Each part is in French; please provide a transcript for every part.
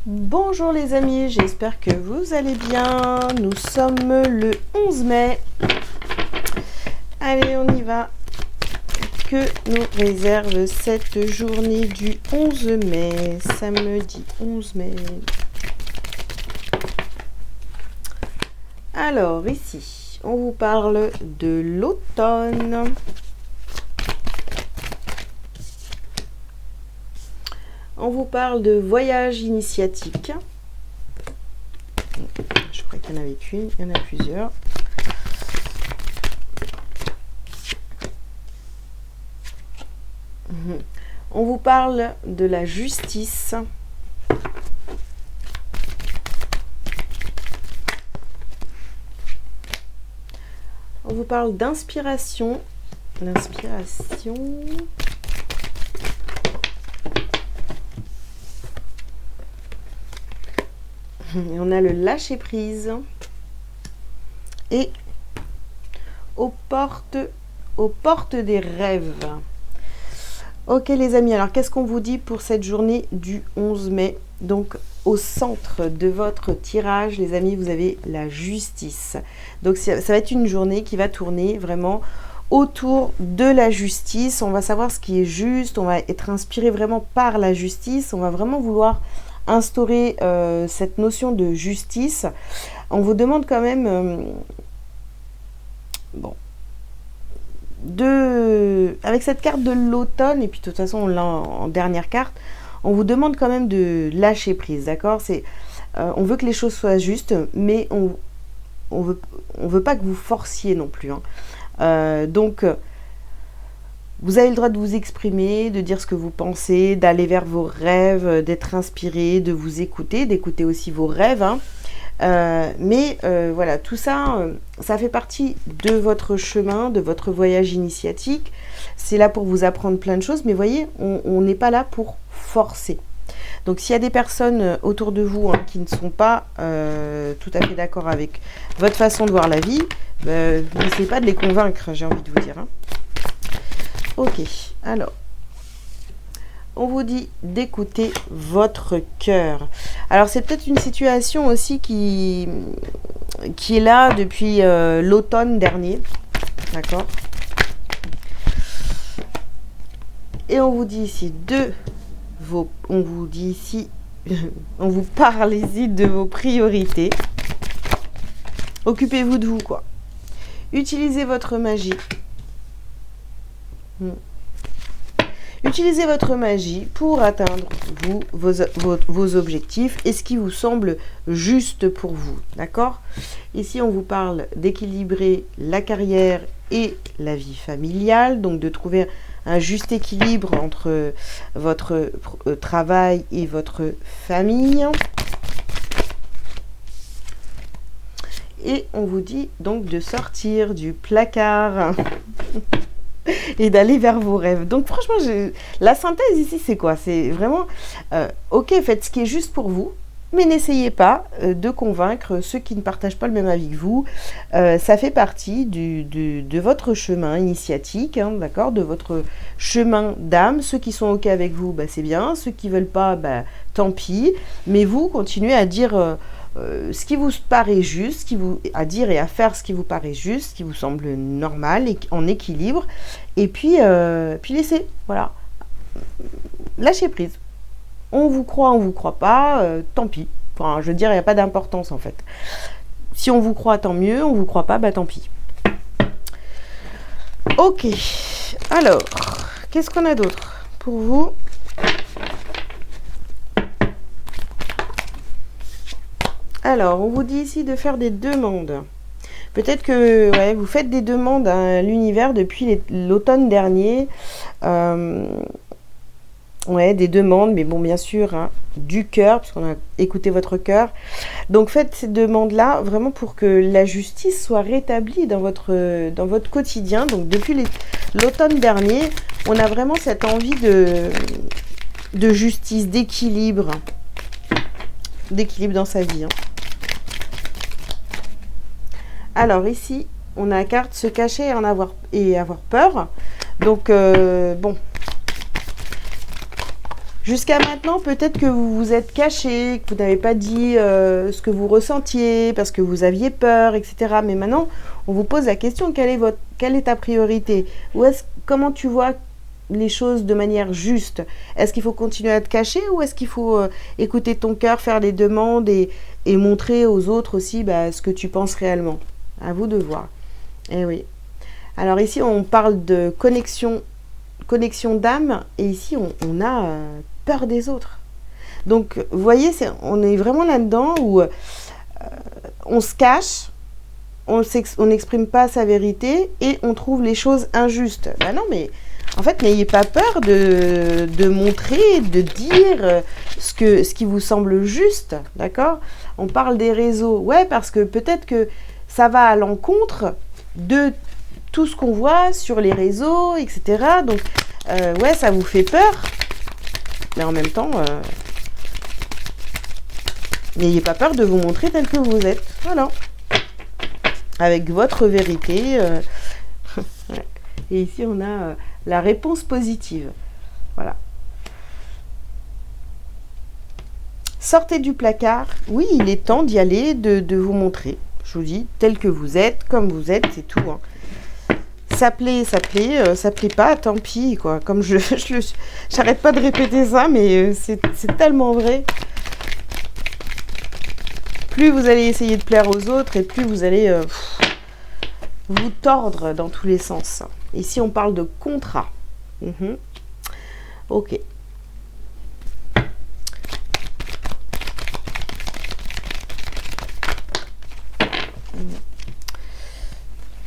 Bonjour les amis, j'espère que vous allez bien. Nous sommes le 11 mai. Allez, on y va. Que nous réserve cette journée du 11 mai, samedi 11 mai. Alors ici, on vous parle de l'automne. On vous parle de voyage initiatique. Je crois qu'il y en avait qu'une, il y en a plusieurs. On vous parle de la justice. On vous parle d'inspiration. L'inspiration. Et on a le lâcher prise. Et aux portes des rêves. Ok les amis, alors qu'est-ce qu'on vous dit pour cette journée du 11 mai? Donc au centre de votre tirage, les amis, vous avez la justice. Donc ça va être une journée qui va tourner vraiment autour de la justice. On va savoir ce qui est juste, on va être inspiré vraiment par la justice. On va vraiment vouloir instaurer cette notion de justice. On vous demande quand même... avec cette carte de l'automne, et puis de toute façon on l'a en dernière carte, on vous demande quand même de lâcher prise, d'accord? On veut que les choses soient justes, mais on veut pas que vous forciez non plus, hein. Donc vous avez le droit de vous exprimer, de dire ce que vous pensez, d'aller vers vos rêves, d'être inspiré, de vous écouter, d'écouter aussi vos rêves, hein. Voilà, tout ça, ça fait partie de votre chemin, de votre voyage initiatique. C'est là pour vous apprendre plein de choses, mais voyez, on n'est pas là pour forcer. Donc s'il y a des personnes autour de vous qui ne sont pas tout à fait d'accord avec votre façon de voir la vie, n'essayez pas de les convaincre, j'ai envie de vous dire, hein. Ok, alors... on vous dit d'écouter votre cœur. Alors, c'est peut-être une situation aussi qui est là depuis l'automne dernier. D'accord? Et on vous dit ici on vous parle ici de vos priorités. Occupez-vous de vous, quoi. Utilisez votre magie. Utilisez votre magie pour atteindre vos objectifs et ce qui vous semble juste pour vous, d'accord? Ici, on vous parle d'équilibrer la carrière et la vie familiale, donc de trouver un juste équilibre entre votre travail et votre famille. Et on vous dit donc de sortir du placard et d'aller vers vos rêves. Donc franchement, la synthèse ici, c'est quoi? C'est vraiment, ok, faites ce qui est juste pour vous, mais n'essayez pas de convaincre ceux qui ne partagent pas le même avis que vous. Ça fait partie de votre chemin initiatique, hein, d'accord, de votre chemin d'âme. Ceux qui sont ok avec vous, c'est bien. Ceux qui ne veulent pas, tant pis. Mais vous, continuez à dire... ce qui vous paraît juste, à dire et à faire ce qui vous paraît juste, ce qui vous semble normal et en équilibre, et puis laissez, voilà, lâchez prise. On vous croit pas, tant pis. Enfin, je veux dire, il n'y a pas d'importance en fait. Si on vous croit, tant mieux. On vous croit pas, tant pis. Ok. Alors, qu'est-ce qu'on a d'autre pour vous? Alors, on vous dit ici de faire des demandes. Peut-être que vous faites des demandes à l'univers depuis l'automne dernier. Des demandes, mais bon, bien sûr, hein, du cœur, puisqu'on a écouté votre cœur. Donc, faites ces demandes-là vraiment pour que la justice soit rétablie dans votre quotidien. Donc, depuis l'automne dernier, on a vraiment cette envie de justice, d'équilibre dans sa vie, hein. Alors ici, on a la carte se cacher et avoir peur. Donc, Jusqu'à maintenant, peut-être que vous vous êtes caché, que vous n'avez pas dit ce que vous ressentiez, parce que vous aviez peur, etc. Mais maintenant, on vous pose la question, quelle est ta priorité? Comment tu vois les choses de manière juste? Est-ce qu'il faut continuer à te cacher ou est-ce qu'il faut écouter ton cœur, faire des demandes et montrer aux autres aussi ce que tu penses réellement? À vous de voir. Eh oui. Alors ici, on parle de connexion d'âme et ici, on a peur des autres. Donc, vous voyez, on est vraiment là-dedans où on se cache, on n'exprime pas sa vérité et on trouve les choses injustes. Ben non, mais en fait, n'ayez pas peur de montrer, de dire ce qui vous semble juste, d'accord? On parle des réseaux, ouais, parce que peut-être que ça va à l'encontre de tout ce qu'on voit sur les réseaux, etc. Donc, ouais, ça vous fait peur, mais en même temps, n'ayez pas peur de vous montrer tel que vous êtes, voilà, avec votre vérité. Ouais. Et ici, on a la réponse positive. Voilà. Sortez du placard. Oui, il est temps d'y aller, de vous montrer. Je vous dis, tel que vous êtes, comme vous êtes, c'est tout. Hein. Ça plaît, ça plaît pas, tant pis, quoi. Comme j'arrête pas de répéter ça, mais c'est tellement vrai. Plus vous allez essayer de plaire aux autres, et plus vous allez vous tordre dans tous les sens. Ici, on parle de contrat. Ok.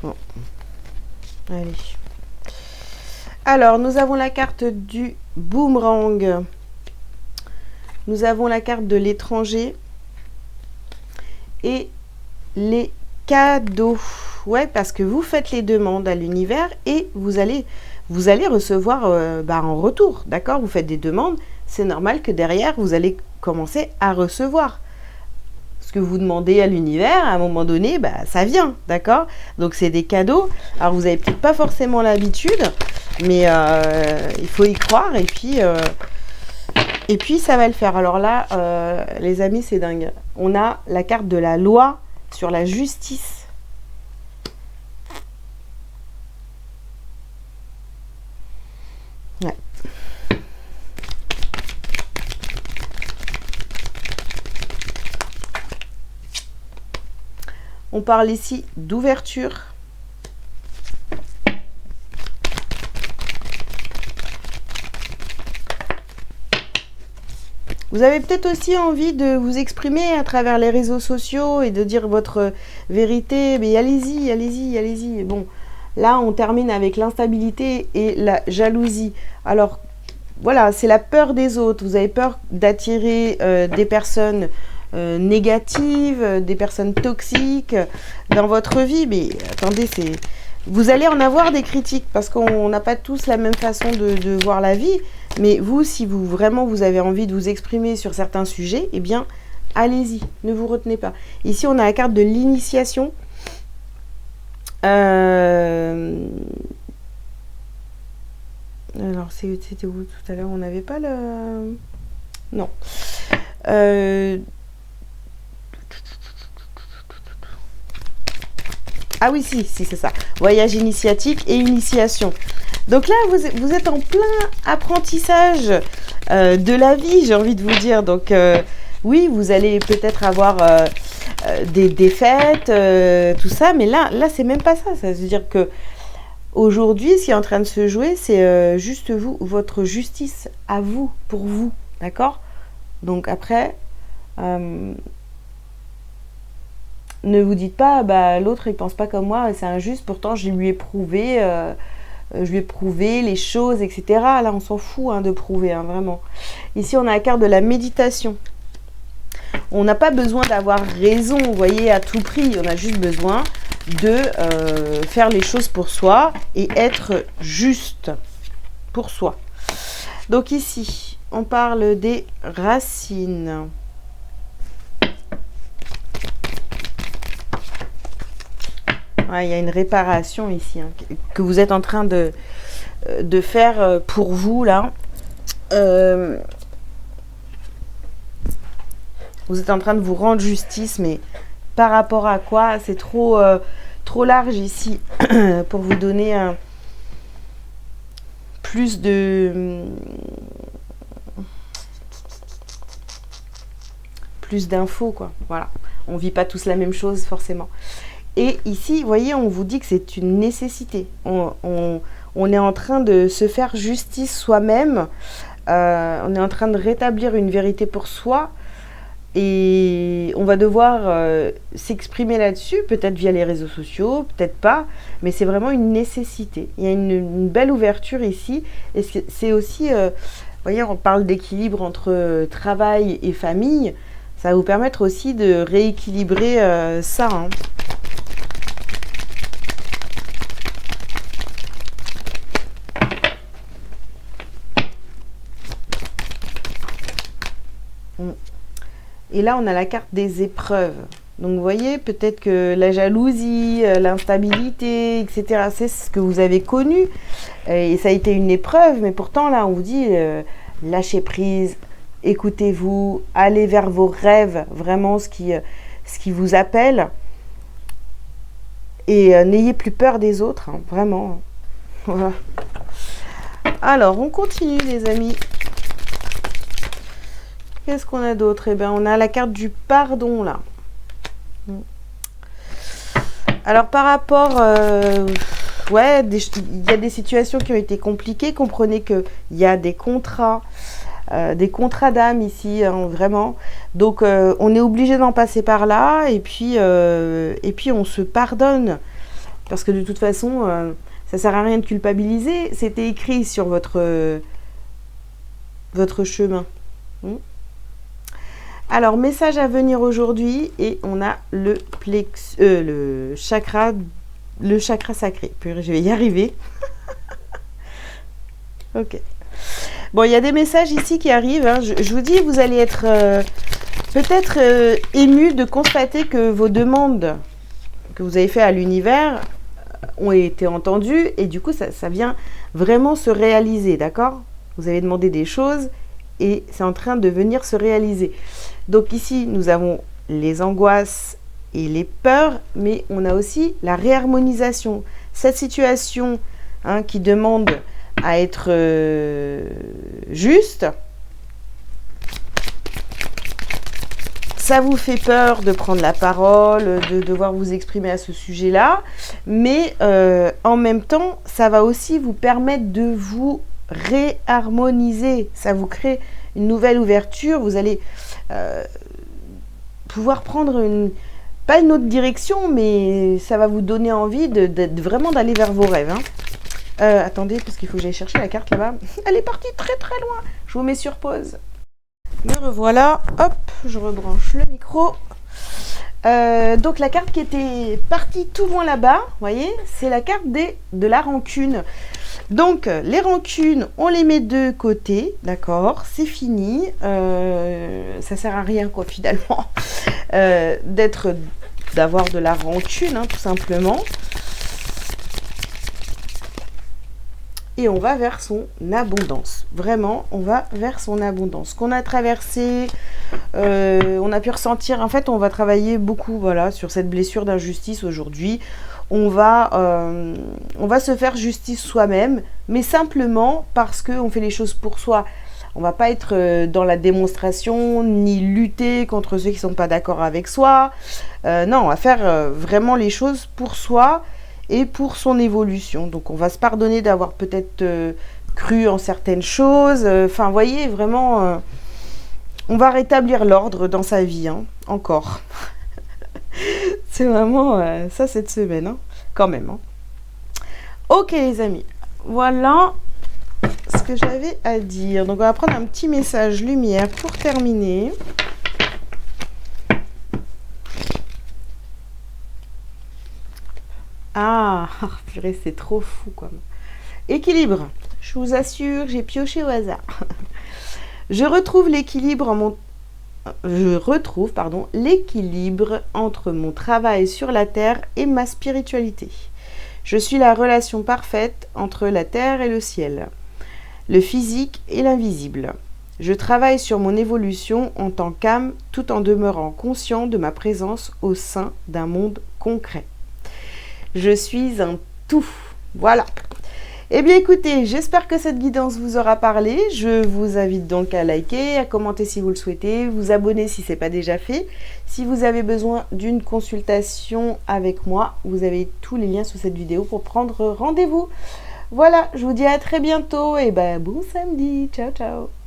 Bon. Allez. Alors, nous avons la carte du boomerang. Nous avons la carte de l'étranger. Et les cadeaux. Ouais, parce que vous faites les demandes à l'univers et vous allez recevoir en retour, d'accord? Vous faites des demandes, c'est normal que derrière, vous allez commencer à recevoir. Ce que vous demandez à l'univers, à un moment donné, ça vient, d'accord? Donc, c'est des cadeaux. Alors, vous n'avez peut-être pas forcément l'habitude, mais il faut y croire et puis, ça va le faire. Alors là, les amis, c'est dingue. On a la carte de la loi sur la justice. Ouais. On parle ici d'ouverture. Vous avez peut-être aussi envie de vous exprimer à travers les réseaux sociaux et de dire votre vérité. Mais allez-y, allez-y, allez-y. Bon, là, on termine avec l'instabilité et la jalousie. Alors, voilà, c'est la peur des autres. Vous avez peur d'attirer des personnes négatives, des personnes toxiques dans votre vie. Mais attendez, vous allez en avoir des critiques parce qu'on n'a pas tous la même façon de voir la vie. Mais vous, si vous avez envie de vous exprimer sur certains sujets, eh bien, allez-y, ne vous retenez pas. Ici, on a la carte de l'initiation. Alors, c'était où tout à l'heure? On n'avait pas le... Non. Ah oui, si, c'est ça. Voyage initiatique et initiation. Donc là, vous êtes en plein apprentissage de la vie, j'ai envie de vous dire. Donc oui, vous allez peut-être avoir des défaites, tout ça, mais là c'est même pas ça. Ça veut dire que aujourd'hui, ce qui est en train de se jouer, c'est juste votre justice à vous, pour vous, d'accord? Donc après, ne vous dites pas, l'autre il pense pas comme moi, c'est injuste, pourtant je lui ai prouvé... je lui ai prouvé les choses, etc. Là, on s'en fout de prouver, vraiment. Ici, on a la carte de la méditation. On n'a pas besoin d'avoir raison, vous voyez, à tout prix. On a juste besoin de faire les choses pour soi et être juste pour soi. Donc ici, on parle des racines. Ouais, il y a une réparation ici que vous êtes en train de faire pour vous là. Vous êtes en train de vous rendre justice, mais par rapport à quoi? C'est trop, trop large ici pour vous donner plus d'infos, quoi. Voilà. On vit pas tous la même chose, forcément. Et ici, vous voyez, on vous dit que c'est une nécessité. On est en train de se faire justice soi-même. On est en train de rétablir une vérité pour soi. Et on va devoir s'exprimer là-dessus, peut-être via les réseaux sociaux, peut-être pas. Mais c'est vraiment une nécessité. Il y a une belle ouverture ici. Et c'est aussi, vous voyez, on parle d'équilibre entre travail et famille. Ça va vous permettre aussi de rééquilibrer ça, hein. Et là, on a la carte des épreuves. Donc, vous voyez, peut-être que la jalousie, l'instabilité, etc., c'est ce que vous avez connu. Et ça a été une épreuve, mais pourtant, là, on vous dit, lâchez prise, écoutez-vous, allez vers vos rêves, vraiment ce qui vous appelle. Et n'ayez plus peur des autres, hein, vraiment. Voilà. Alors, on continue, les amis. Qu'est-ce qu'on a d'autre? Eh bien, on a la carte du pardon, là. Alors, par rapport... ouais, il y a des situations qui ont été compliquées. Comprenez qu'il y a des contrats d'âme ici, hein, vraiment. Donc, on est obligé d'en passer par là. Et puis on se pardonne. Parce que de toute façon, ça ne sert à rien de culpabiliser. C'était écrit sur votre chemin. Alors, message à venir aujourd'hui, et on a le chakra sacré. Purée, je vais y arriver. Ok. Bon, il y a des messages ici qui arrivent, hein. Je vous dis, vous allez être peut-être ému de constater que vos demandes que vous avez faites à l'univers ont été entendues, et du coup, ça vient vraiment se réaliser, d'accord? Vous avez demandé des choses, et c'est en train de venir se réaliser. Donc ici, nous avons les angoisses et les peurs, mais on a aussi la réharmonisation. Cette situation, hein, qui demande à être juste, ça vous fait peur de prendre la parole, de devoir vous exprimer à ce sujet-là, mais en même temps, ça va aussi vous permettre de vous réharmoniser. Ça vous crée une nouvelle ouverture. Vous allez pouvoir prendre pas une autre direction, mais ça va vous donner envie vraiment d'aller vers vos rêves, hein. Attendez, parce qu'il faut que j'aille chercher la carte là-bas. Elle est partie très très loin. Je vous mets sur pause. Me revoilà. Hop, je rebranche le micro. Donc la carte qui était partie tout loin là-bas, vous voyez, c'est la carte de la rancune. Donc les rancunes, on les met de côté, d'accord, c'est fini. Ça sert à rien, quoi, finalement, d'avoir de la rancune, hein, tout simplement. Et on va vers son abondance. Vraiment, on va vers son abondance. Ce qu'on a traversé, on a pu ressentir... En fait, on va travailler beaucoup, voilà, sur cette blessure d'injustice aujourd'hui. On va se faire justice soi-même, mais simplement parce qu'on fait les choses pour soi. On va pas être dans la démonstration, ni lutter contre ceux qui sont pas d'accord avec soi. Non, on va faire vraiment les choses pour soi et pour son évolution. Donc on va se pardonner d'avoir peut-être cru en certaines choses. Enfin, vous voyez, vraiment, on va rétablir l'ordre dans sa vie, hein, encore. C'est vraiment ça cette semaine, hein, quand même, hein. Ok les amis, voilà ce que j'avais à dire. Donc on va prendre un petit message lumière pour terminer. Ah, purée, c'est trop fou, quoi. Équilibre. Je vous assure, j'ai pioché au hasard. Je retrouve l'équilibre l'équilibre entre mon travail sur la terre et ma spiritualité. Je suis la relation parfaite entre la terre et le ciel, le physique et l'invisible. Je travaille sur mon évolution en tant qu'âme tout en demeurant conscient de ma présence au sein d'un monde concret. Je suis un tout. Voilà. Eh bien écoutez, j'espère que cette guidance vous aura parlé. Je vous invite donc à liker, à commenter si vous le souhaitez, vous abonner si ce n'est pas déjà fait. Si vous avez besoin d'une consultation avec moi, vous avez tous les liens sous cette vidéo pour prendre rendez-vous. Voilà, je vous dis à très bientôt et bon samedi. Ciao, ciao.